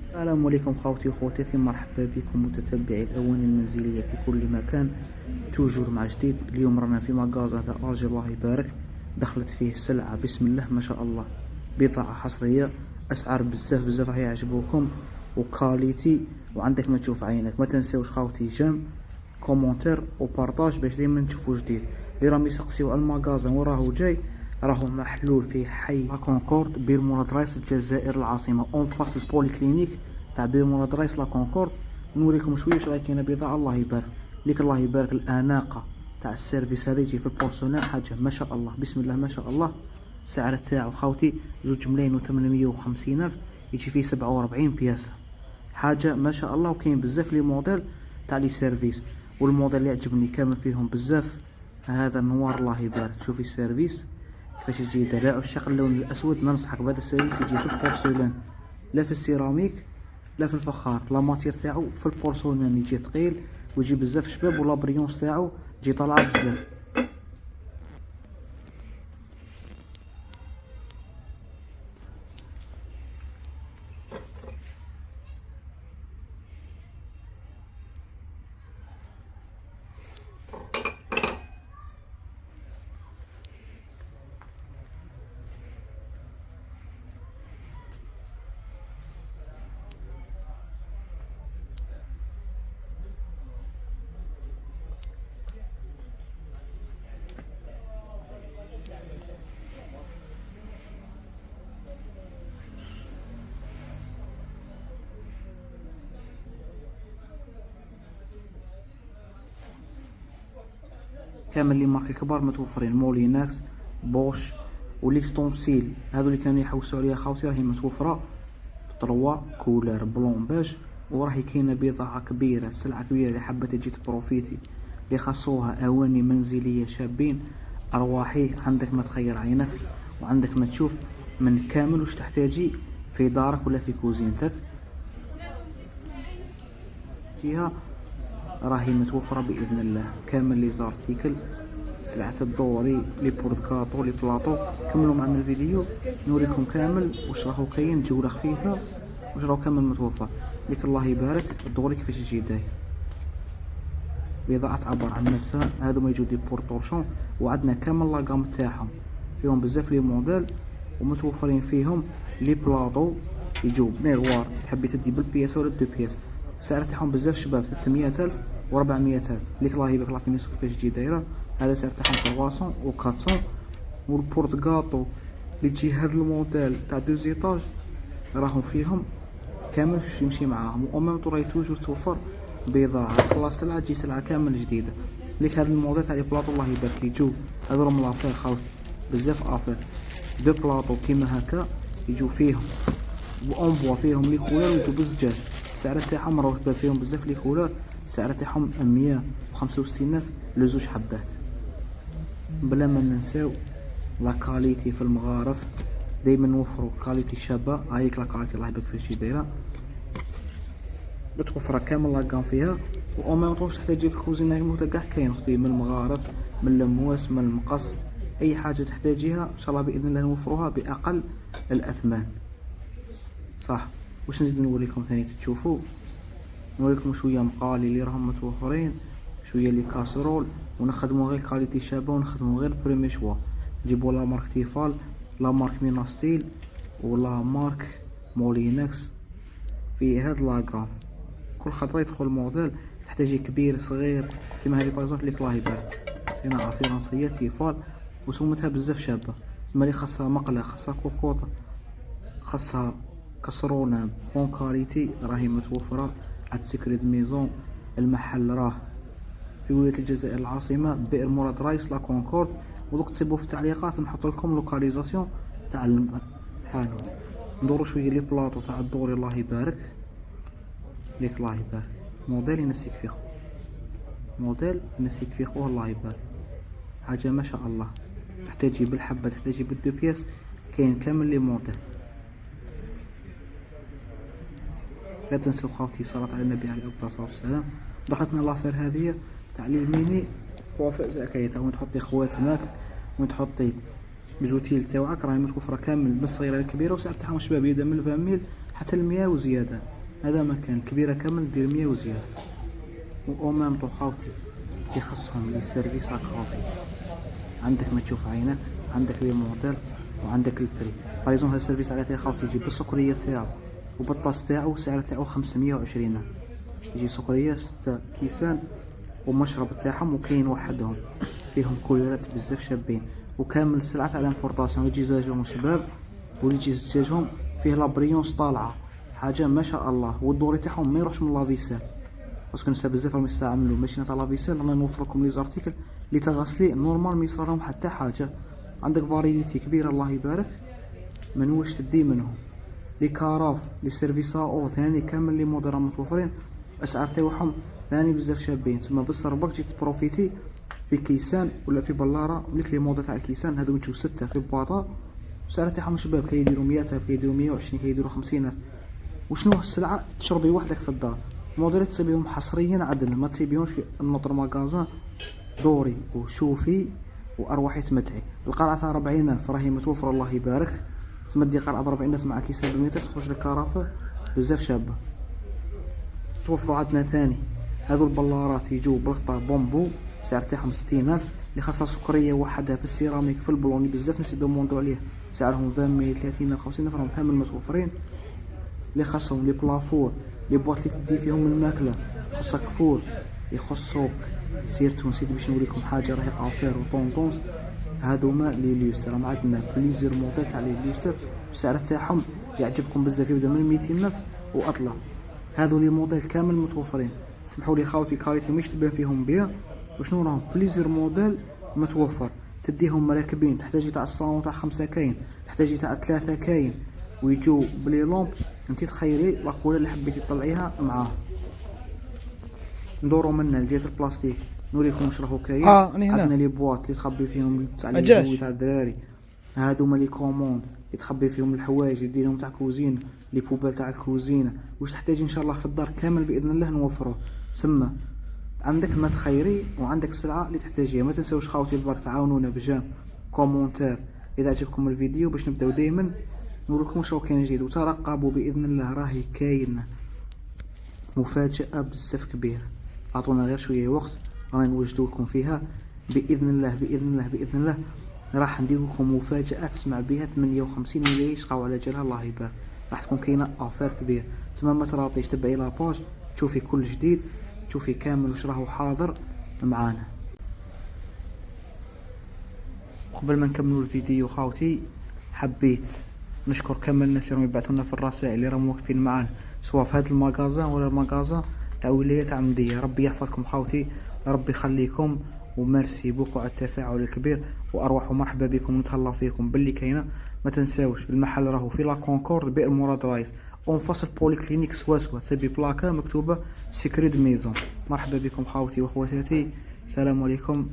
السلام عليكم خوتي وخواتاتي، مرحبا بكم متتبعي الأواني المنزلية في كل مكان. توجور مع جديد. اليوم رانا في مغازة تاع أرجي الله يبارك. دخلت فيه سلعة بسم الله ما شاء الله، بضاعة حصرية، أسعار بزاف بزاف راح يعجبوكم وكاليتي. وعندك ما تشوف عينك. ما تنساوش خوتي جيم كومونتير وبارطاج باش ديما نشوفو جديد. اللي راهم يسقسيو على المغازة وراه جاي، راهو محلول في حي لا كونكورد بير مراد رايس الجزائر العاصمة، اون فاس البولي كلينيك تاع بير مراد رايس لا كونكورد. نوريكم شويه واش راه كاينه بضاعه الله يبارك ليك. الله يبارك الاناقه تاع السيرفيس هذا يجي في البورسونيل حاجه ما شاء الله بسم الله ما شاء الله. السعر تاعو خاوتي 2,850,000 الف، يجي فيه 47 بياسه، حاجه ما شاء الله. وكاين بزاف لي موديل تاع لي سيرفيس، والموديل اللي عجبني كامل فيهم بزاف هذا النوار الله يبارك. شوفي السيرفيس كيفاش يجي داير. عشاق اللون الاسود ننصحك بهذا السيرفيس، يجي في البورسلان لا في السيراميك لا في الفخار. لا ماتير تاعو في البورسلان يجي ثقيل ويجي بزاف شباب، ولا بريونس تاعو تجي طالعه بزاف. كامل لي ماركي كبار متوفرين، موليناكس بوش وليكستونسيل، هذو اللي كانوا يحوسوا عليها خاوتي راهي متوفره بطروا كولر بلون باج. وراهي كاينه بضاعه كبيره، سلعه كبيره اللي حابه تجي تبروفيتي، اللي خاصوها اواني منزليه شابين ارواحي. عندك ما تخير عينك وعندك ما تشوف من كامل واش تحتاجي في دارك ولا في كوزينتك. جهه راهي متوفرة بإذن الله. كامل لي زارتيكل، سلعة الدوري، لي بورتكاطو، لي بلاطو. كملوا معنا الفيديو نوريكم كامل واش راهو كاين، جولة خفيفة واش راهو كامل متوفر ليك. الله يبارك الدوري كيفاش يجي داير، بضاعة تعبر عن نفسها. هادو ما يجو دي بورتورشون، وعندنا كامل لاقام تاعهم فيهم بزاف لي موديل، ومتوفرين فيهم لي بلاطو يجو ميغوار تحبي تدي بالبياسة ولا دو بياس. السعر تاعهم بزاف شباب 300,000 و 400,000 ليك. الله يبارك الله في الناس كيفاش تجي دايرة. هذا سعر تاعهم 300 و 400. والبورتغاطو اللي تجي هاد الموديل تاع دو زيتاج راهم فيهم كامل فاش يمشي معاهم، و ميم طو راهي توجور توفر بضاعة. خلاص سلعة تجي سلعة كامل جديدة ليك. هاد الموديل تاع لي بلاطو الله يبارك يجو هادو راهم لافير خاوتي بزاف افير. دو بلاطو كيما هكا يجو فيهم اون بوا، فيهم لي كولور ويجو بالزجاج. السعر تاعهم راهو تبان فيهم بزاف لي كولور. السعر تاعهم 165,000 لزوج حبات. بلا ما ننساو لا كاليتي في المغارف، دايما نوفروا كاليتي شابه. هايك لا كاليتي الله يبارك فيها دايره متوفره كامل لاكام فيها. و ميم طون تحتاجي في الكوزينه موتا كاع كاين اختي، من المغارف من المواس من المقص، اي حاجه تحتاجيها ان شاء الله باذن الله نوفروها باقل الاثمان. صح. واش نزيد نوريكم ثاني تشوفوا، نوريكم شويه مقالي اللي راهم متوفرين، شويه لي كاسرول، ونخدموا غير كاليتي شابه، ونخدموا غير بريمي شوا. نجيبوا لا مارك تيفال، لا مارك ميناستيل، ولا مارك مولينكس في هاد لاكام. كل خطره يدخل موديل تحتاجي كبير صغير كيما هذه بارزونت ليك. الله يبارك صناعه فرنسيه تيفال، وسمتها بزاف شابه. تسمى لي خاصها مقله، خاصها كوكوطه، خاصها كسرونه بون كاليتي. راهي متوفره عند سكريد ميزون. المحل راه في ولاية الجزائر العاصمة بئر مراد رايس لا كونكورد. ودوك تسيبوا في التعليقات نحط لكم لوكاليزاسيون تاع الحانوت. ندورو شويه لي بلاطو تاع الدوري الله يبارك ليك. الله يبارك موديل ينسيك في خو، موديل ينسيك في خوه الله يبارك. حاجه ما شاء الله. تحتاجي بالحبه تحتاجي بالدو بياس، كاين كامل لي موديل. لا تنسوا خوتي صلاة على النبي عليه الصلاة والسلام. دخلتنا لافير هذه تاع لي ميني كوافير زكاية، وين تحطي خواتمك وين تحطي بزوتيل تاوعك. راهي متوفرة كامل من الصغيرة للكبيرة، وسعر تاعهم شباب يبدا من 20 ميل حتى 100 وزيادة. هذا مكان كبيره كامل دير 100 وزياده. و ميم طو خاوتي كي خصهم لي سيرفيس راك خاوتي عندك ما تشوف عينك، عندك لي موديل وعندك البري. باغيزون هذا السيرفيس على خاوتي يجي بالسكريه تاعو وبالطاس تاعو، السعر تاعو 520 يجي سكريه 6 كيسان ومشرب تاعهم، وكاين وحدهم فيهم كولرات بزاف شابين، وكامل السلعه تاع الامبورطاسيون يجي زجاجهم شباب ويجي زجاجهم فيه لابريونس طالعه حاجه ما شاء الله، والدوري تاعهم ما يروحش من لافيسال باسكو نسا بزاف راهم يستعملوا ماشينه تاع لافيسال. رانا نوفر لكم لي زارتيكل اللي تغسلي نورمال ما يصرالهم حتى حاجه. عندك فاريتي كبيره الله يبارك، من واش تدي منهم لي كاراف لي سيرفيسا او ثاني كامل لي موديل متوفرين، اسعار تاعهم ثاني بزاف شابين. تسمى بالصربك تجي تبروفيتي في كيسان ولا في بلاره وليك لي موديل تاع الكيسان هذو نشوف 6 في بواطه، السعر تاعهم شباب كيديروا 100 كيديروا 120 كيديروا 50. وشنو السلعه تشربي وحدك في الدار، موديلات تسيبيهم حصريا عدل، ما تسيبيهمش في النطر ماغازان دوري وشوفي واروحي تمتعي. القرعه تاع 40,000 راهي متوفره الله يبارك، تمدي قرعه ب 40,000 مع كيسان ب 100 تخرج لك كرافه بزاف شابه. توفروا عندنا ثاني هذو البلارات يجوا بالقطع بومبو، سعر تاعهم 60,000 اللي خاصها سكريه وحدها في السيراميك في البلوني بزاف ناس يدوموندو عليه، سعرهم 20 30 50 راهم كامل متوفرين. اللي خاصهم لي بلافور لي بواط اللي تدي فيهم الماكله، خاصك فول يخصوك سيرتو نسيت باش نوريكم حاجه راهي افير وطونطونس. هذوما لي ليستر راهم عندنا بليزير موديل تاع لي ليستر، السعر تاعهم يعجبكم بزاف يبدا من 200,000 واطلع. هذو لي موديل كامل متوفرين. سمحوا لي خاوتي كاليتي مش تبان فيهم بيا، وشنو راهم بليزير موديل متوفر، تديهم مراكبين تحتاجي تاع الصالون تاع 5 كاين، تحتاجي تاع 3 كاين، ويجو بلي لومب انتي تخيري لاكولا اللي حبيتي تطلعيها معاه. ندورو منا لجهه البلاستيك نوريكم واش راهو كاين. عندنا لي بواط اللي تخبي فيهم تاع لي تاع الدراري، هادوما لي كوموند اللي تخبي فيهم الحوايج اللي ديرهم تاع كوزين، لي بوبال تاع الكوزينه، واش تحتاجي ان شاء الله في الدار كامل باذن الله نوفروه. سما عندك ما تخيري وعندك السلعه اللي تحتاجيها. ما تنساوش خاوتي البارك تعاونونا بجام كومونتير اذا عجبكم الفيديو باش نبداو دائما نوريكم واش كاين جديد، وترقبوا باذن الله راهي كاين مفاجاه بزاف كبيره. اعطونا غير شويه وقت رانا نوجدوا لكم فيها باذن الله باذن الله باذن الله. راح ندير لكم مفاجاه تسمع بها 58 مليون يشقاو على جالها الله يبارك. راح تكون كاينه افير كبير. تما ما تراطيش تبعي لاباج تشوفي كل جديد، تشوفي كامل واش راهو حاضر معانا. قبل ما نكملوا الفيديو خاوتي حبيت نشكر كامل الناس اللي راهم يبعثوا لنا في الرسائل اللي راهم واقفين معانا سواء في هذا المغازان ولا المغازان تاع ولايه تاع مديه. ربي يحفظكم خاوتي، ربي يخليكم، وميرسي بوكو على التفاعل الكبير، واروح ومرحبا بكم ونتهلا فيكم باللي كاينه. ما تنساوش المحل راهو في لا كونكورد بئر مراد رايس اونفاس البولي كلينيك سواسوا، تسبي بلاكا مكتوبه سيكريد ميزون. مرحبا بكم خاوتي واخواتاتي، السلام عليكم.